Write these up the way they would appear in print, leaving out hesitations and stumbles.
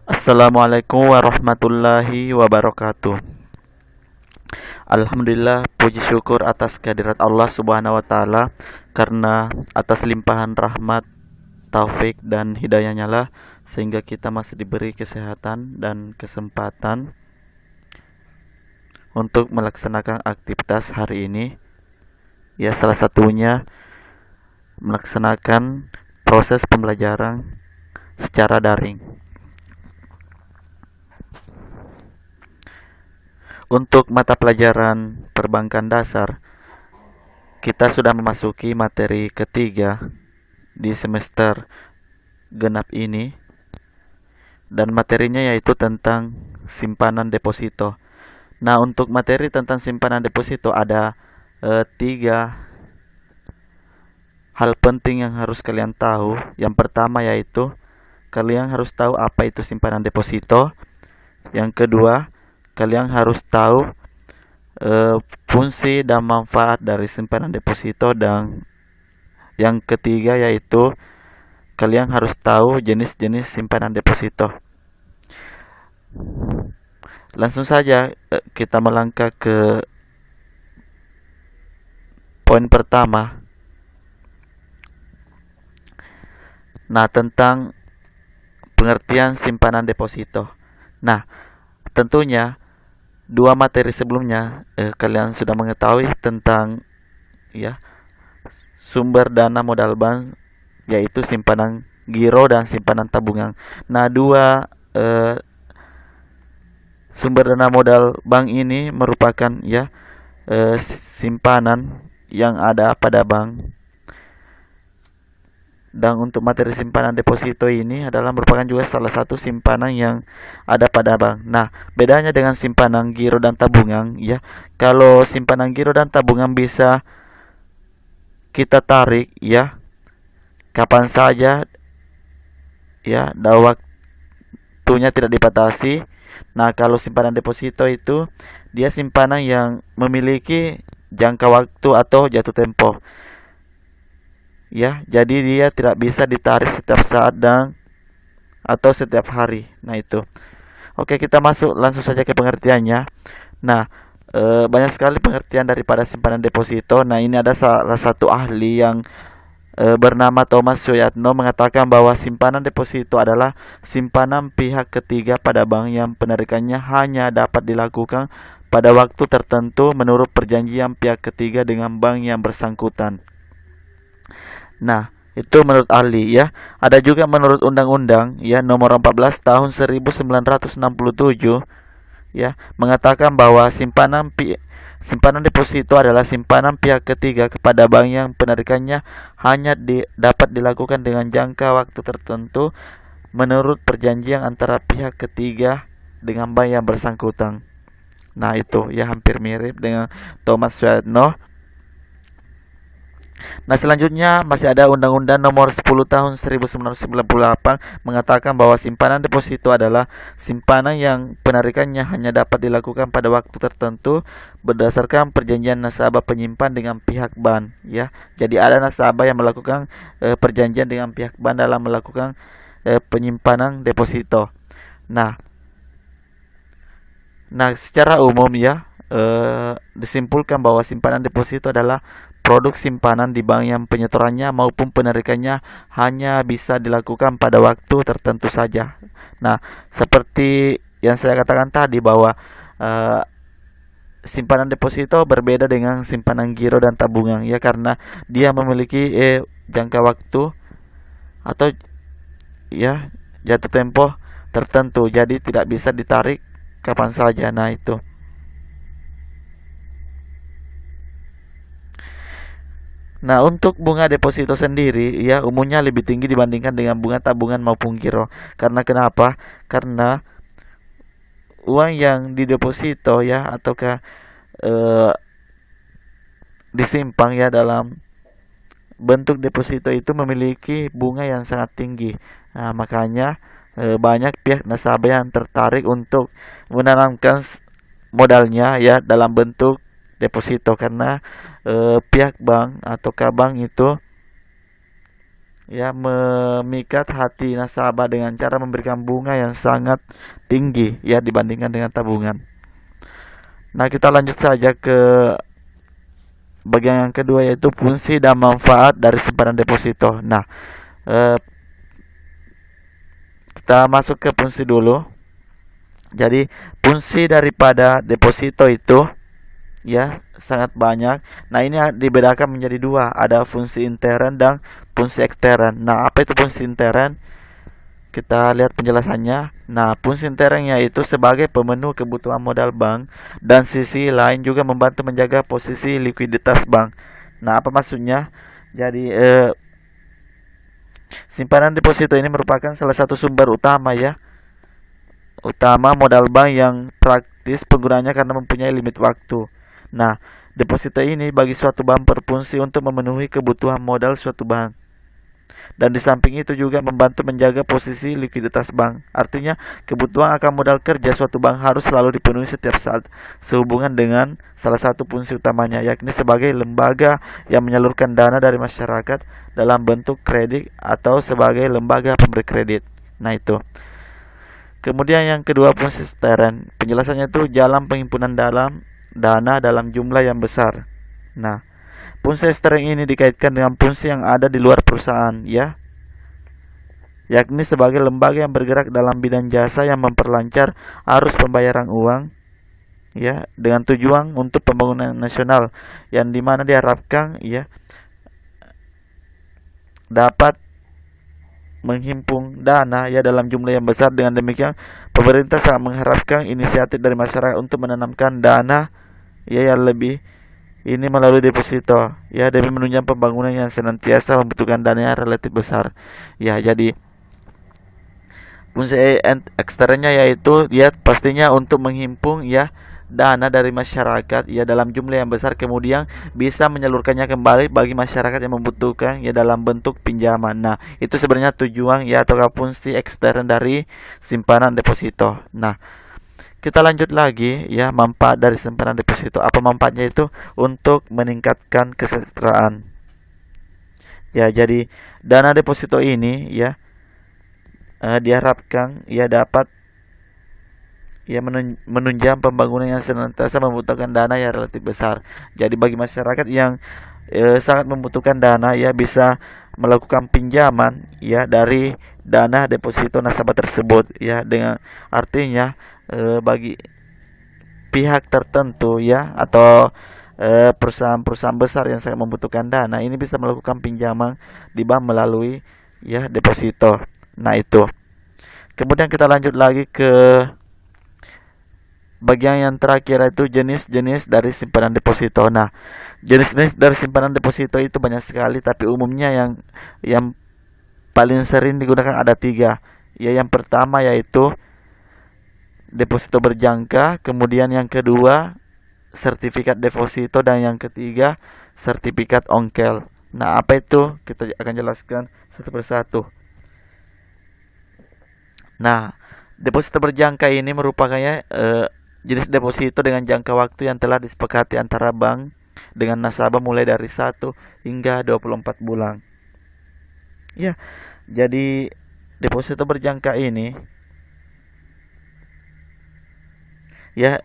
Assalamualaikum warahmatullahi wabarakatuh. Alhamdulillah, puji syukur atas kehadirat Allah Subhanahu wa taala, karena atas limpahan rahmat, taufik dan hidayahnya lah sehingga kita masih diberi kesehatan dan kesempatan untuk melaksanakan aktivitas hari ini. Ya, salah satunya melaksanakan proses pembelajaran secara daring. Untuk mata pelajaran perbankan dasar, kita sudah memasuki materi ketiga di semester genap ini, dan materinya yaitu tentang simpanan deposito. Nah, untuk materi tentang simpanan deposito ada tiga hal penting yang harus kalian tahu. Yang pertama yaitu kalian harus tahu apa itu simpanan deposito. Yang kedua, kalian harus tahu fungsi dan manfaat dari simpanan deposito, dan yang ketiga yaitu kalian harus tahu jenis-jenis simpanan deposito. Langsung saja kita melangkah ke poin pertama. Nah, tentang pengertian simpanan deposito. Nah, tentunya dua materi sebelumnya kalian sudah mengetahui tentang ya sumber dana modal bank, yaitu simpanan giro dan simpanan tabungan. Nah, dua sumber dana modal bank ini merupakan simpanan yang ada pada bank. Dan untuk materi simpanan deposito ini adalah merupakan juga salah satu simpanan yang ada pada bank. Nah, bedanya dengan simpanan giro dan tabungan, ya. Kalau simpanan giro dan tabungan bisa kita tarik, ya, kapan saja, ya, dan waktunya tidak dibatasi. Nah, kalau simpanan deposito itu dia simpanan yang memiliki jangka waktu atau jatuh tempo. Ya, jadi dia tidak bisa ditarik setiap saat dan atau setiap hari. Nah, itu. Oke, kita masuk langsung saja ke pengertiannya. Nah, banyak sekali pengertian daripada simpanan deposito. Nah, ini ada salah satu ahli yang bernama Thomas Soyatno mengatakan bahwa simpanan deposito adalah simpanan pihak ketiga pada bank yang penarikannya hanya dapat dilakukan pada waktu tertentu menurut perjanjian pihak ketiga dengan bank yang bersangkutan. Nah, itu menurut ahli, ya. Ada juga menurut Undang-Undang ya nomor 14 tahun 1967, ya, mengatakan bahwa simpanan deposito adalah simpanan pihak ketiga kepada bank yang penarikannya hanya dapat dilakukan dengan jangka waktu tertentu menurut perjanjian antara pihak ketiga dengan bank yang bersangkutan. Nah, itu ya hampir mirip dengan Thomas Swartno. Nah, selanjutnya masih ada Undang-Undang Nomor 10 Tahun 1998 mengatakan bahwa simpanan deposito adalah simpanan yang penarikannya hanya dapat dilakukan pada waktu tertentu berdasarkan perjanjian nasabah penyimpan dengan pihak bank, ya. Jadi ada nasabah yang melakukan perjanjian dengan pihak bank dalam melakukan penyimpanan deposito. Nah, secara umum, ya, disimpulkan bahwa simpanan deposito adalah produk simpanan di bank yang penyetorannya maupun penarikannya hanya bisa dilakukan pada waktu tertentu saja. Nah, seperti yang saya katakan tadi bahwa simpanan deposito berbeda dengan simpanan giro dan tabungan, ya, karena dia memiliki jangka waktu atau ya jatuh tempo tertentu, jadi tidak bisa ditarik kapan saja. Nah, itu. Nah, untuk bunga deposito sendiri, ya, umumnya lebih tinggi dibandingkan dengan bunga tabungan maupun giro. Karena kenapa? Karena uang yang dideposito, ya, ataukah disimpan, ya, dalam bentuk deposito itu memiliki bunga yang sangat tinggi. Nah, makanya banyak pihak nasabah yang tertarik untuk menanamkan modalnya, ya, dalam bentuk deposito, karena pihak bank atau bank itu ya memikat hati nasabah dengan cara memberikan bunga yang sangat tinggi ya dibandingkan dengan tabungan. Nah, kita lanjut saja ke bagian yang kedua, yaitu fungsi dan manfaat dari simpanan deposito. Nah, eh, kita masuk ke fungsi dulu. Jadi, fungsi daripada deposito itu ya sangat banyak. Nah, ini dibedakan menjadi dua, ada fungsi intern dan fungsi ekstern. Nah, apa itu fungsi intern? Kita lihat penjelasannya. Nah, fungsi intern yaitu sebagai pemenuh kebutuhan modal bank dan sisi lain juga membantu menjaga posisi likuiditas bank. Nah, apa maksudnya? Jadi simpanan deposito ini merupakan salah satu sumber utama modal bank yang praktis penggunanya karena mempunyai limit waktu. Nah, deposito ini bagi suatu bank berfungsi untuk memenuhi kebutuhan modal suatu bank. Dan di samping itu juga membantu menjaga posisi likuiditas bank. Artinya, kebutuhan akan modal kerja suatu bank harus selalu dipenuhi setiap saat, sehubungan dengan salah satu fungsi utamanya, yakni sebagai lembaga yang menyalurkan dana dari masyarakat dalam bentuk kredit atau sebagai lembaga pemberi kredit. Nah, itu. Kemudian yang kedua, fungsi steren. Penjelasannya itu jalan penghimpunan dana dalam jumlah yang besar. Nah, fungsi steren ini dikaitkan dengan fungsi yang ada di luar perusahaan, ya, yakni sebagai lembaga yang bergerak dalam bidang jasa yang memperlancar arus pembayaran uang, ya, dengan tujuan untuk pembangunan nasional, yang dimana diharapkan, ya, dapat menghimpun dana ya dalam jumlah yang besar. Dengan demikian, pemerintah sangat mengharapkan inisiatif dari masyarakat untuk menanamkan dana ya yang lebih ini melalui deposito ya demi menunjang pembangunan yang senantiasa membutuhkan dana yang relatif besar. Ya, jadi fungsi eksternnya yaitu ya pastinya untuk menghimpun ya dana dari masyarakat ya dalam jumlah yang besar, kemudian bisa menyalurkannya kembali bagi masyarakat yang membutuhkan ya dalam bentuk pinjaman. Nah, itu sebenarnya tujuan ya atau fungsi ekstern dari simpanan deposito. Nah, kita lanjut lagi ya, manfaat dari simpanan deposito. Apa manfaatnya itu? Untuk meningkatkan kesejahteraan. Ya, jadi dana deposito ini ya diharapkan ya dapat ya menunjang pembangunan yang senantiasa membutuhkan dana yang relatif besar. Jadi bagi masyarakat yang sangat membutuhkan dana ya bisa melakukan pinjaman ya dari dana deposito nasabah tersebut ya, dengan artinya bagi pihak tertentu ya atau perusahaan-perusahaan besar yang sangat membutuhkan dana ini bisa melakukan pinjaman di bank melalui ya deposito. Nah, itu. Kemudian kita lanjut lagi ke bagian yang terakhir, itu jenis-jenis dari simpanan deposito. Nah, jenis-jenis dari simpanan deposito itu banyak sekali, tapi umumnya yang paling sering digunakan ada tiga. Ya, yang pertama yaitu deposito berjangka, kemudian yang kedua sertifikat deposito, dan yang ketiga sertifikat ongkel. Nah, apa itu? Kita akan jelaskan satu persatu. Nah, deposito berjangka ini merupakan jenis deposito dengan jangka waktu yang telah disepakati antara bank dengan nasabah mulai dari 1 hingga 24 bulan. Ya, jadi deposito berjangka ini ya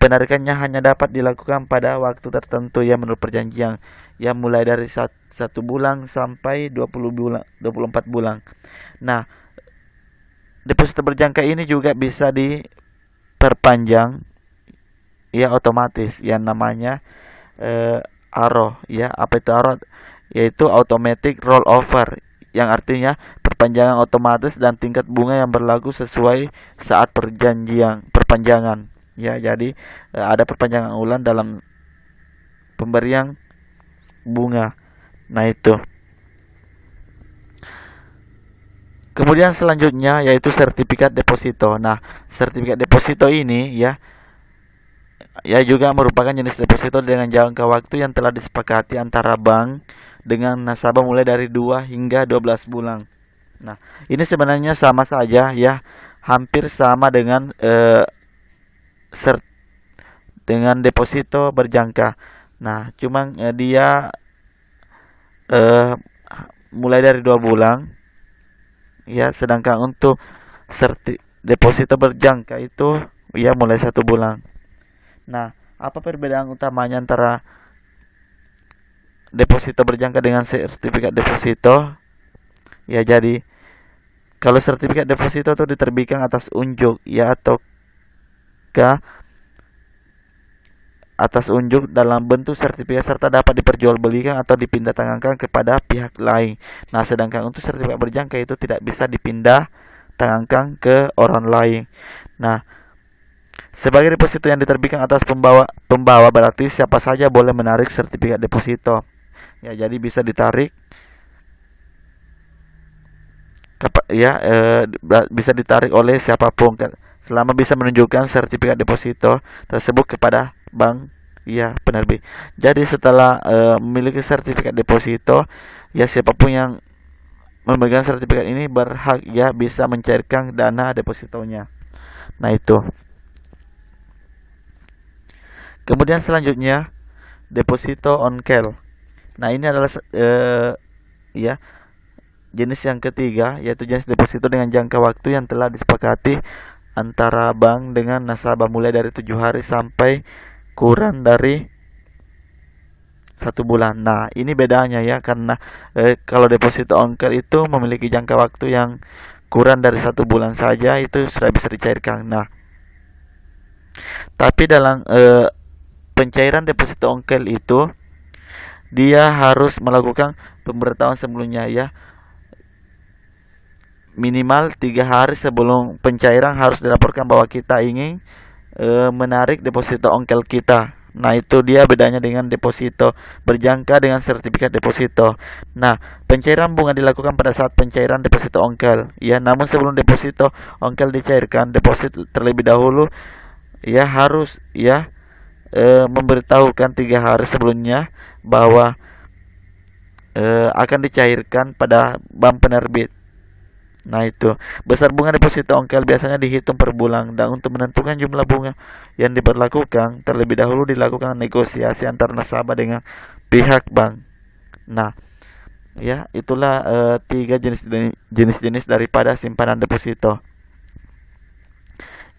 penarikannya hanya dapat dilakukan pada waktu tertentu ya menurut perjanjian, ya mulai dari 1 bulan sampai 24 bulan. Nah, deposito berjangka ini juga bisa diperpanjang ya otomatis yang namanya ARO ya. Apa itu ARO? Yaitu automatic rollover, yang artinya perpanjangan otomatis dan tingkat bunga yang berlaku sesuai saat perpanjangan ya. Jadi ada perpanjangan ulang dalam pemberian bunga. Nah, itu. Kemudian selanjutnya yaitu sertifikat deposito. Nah, sertifikat deposito ini ya juga merupakan jenis deposito dengan jangka waktu yang telah disepakati antara bank dengan nasabah mulai dari 2 hingga 12 bulan. Nah, ini sebenarnya sama saja ya, hampir sama dengan dengan deposito berjangka. Nah, cuman dia mulai dari 2 bulan, ya. Sedangkan untuk deposito berjangka itu ya mulai 1 bulan. Nah, apa perbedaan utamanya antara deposito berjangka dengan sertifikat deposito? Ya, jadi kalau sertifikat deposito itu diterbitkan atas unjuk, ya, atas unjuk dalam bentuk sertifikat serta dapat diperjualbelikan atau dipindah tangankan kepada pihak lain. Nah, sedangkan untuk sertifikat berjangka itu tidak bisa dipindah tangankan ke orang lain. Nah, sebagai deposito yang diterbitkan atas pembawa berarti siapa saja boleh menarik sertifikat deposito. Ya, jadi bisa ditarik bisa ditarik oleh siapapun selama bisa menunjukkan sertifikat deposito tersebut kepada bank, ya, penerbit. Jadi setelah memiliki sertifikat deposito, ya, siapapun yang memegang sertifikat ini berhak, ya, bisa mencairkan dana depositonya. Nah, itu. Kemudian selanjutnya deposito on call. Nah, ini adalah ya, jenis yang ketiga, yaitu jenis deposito dengan jangka waktu yang telah disepakati antara bank dengan nasabah mulai dari 7 hari sampai kurang dari 1 bulan. Nah, ini bedanya, ya, karena kalau deposito on call itu memiliki jangka waktu yang kurang dari 1 bulan saja, itu sudah bisa dicairkan. Nah, tapi dalam pencairan deposito on call itu dia harus melakukan pemberitahuan sebelumnya, ya. Minimal 3 hari sebelum pencairan harus dilaporkan bahwa kita ingin menarik deposito on call kita. Nah, itu dia bedanya dengan deposito berjangka dengan sertifikat deposito. Nah, pencairan bunga dilakukan pada saat pencairan deposito on call, ya. Namun sebelum deposito on call dicairkan, deposito terlebih dahulu, ya, harus, ya, memberitahukan 3 hari sebelumnya bahwa akan dicairkan pada bank penerbit. Nah, itu. Besar bunga deposito on call biasanya dihitung per bulan, dan untuk menentukan jumlah bunga yang diberlakukan, terlebih dahulu dilakukan negosiasi antar nasabah dengan pihak bank. Nah, ya, itulah 3 jenis-jenis daripada simpanan deposito.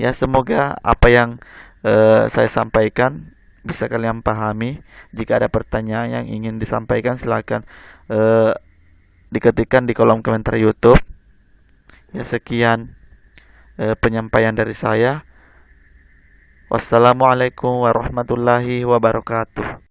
Ya, semoga apa yang saya sampaikan bisa kalian pahami. Jika ada pertanyaan yang ingin disampaikan, silakan diketikkan di kolom komentar YouTube. Ya, sekian penyampaian dari saya. Wassalamualaikum warahmatullahi wabarakatuh.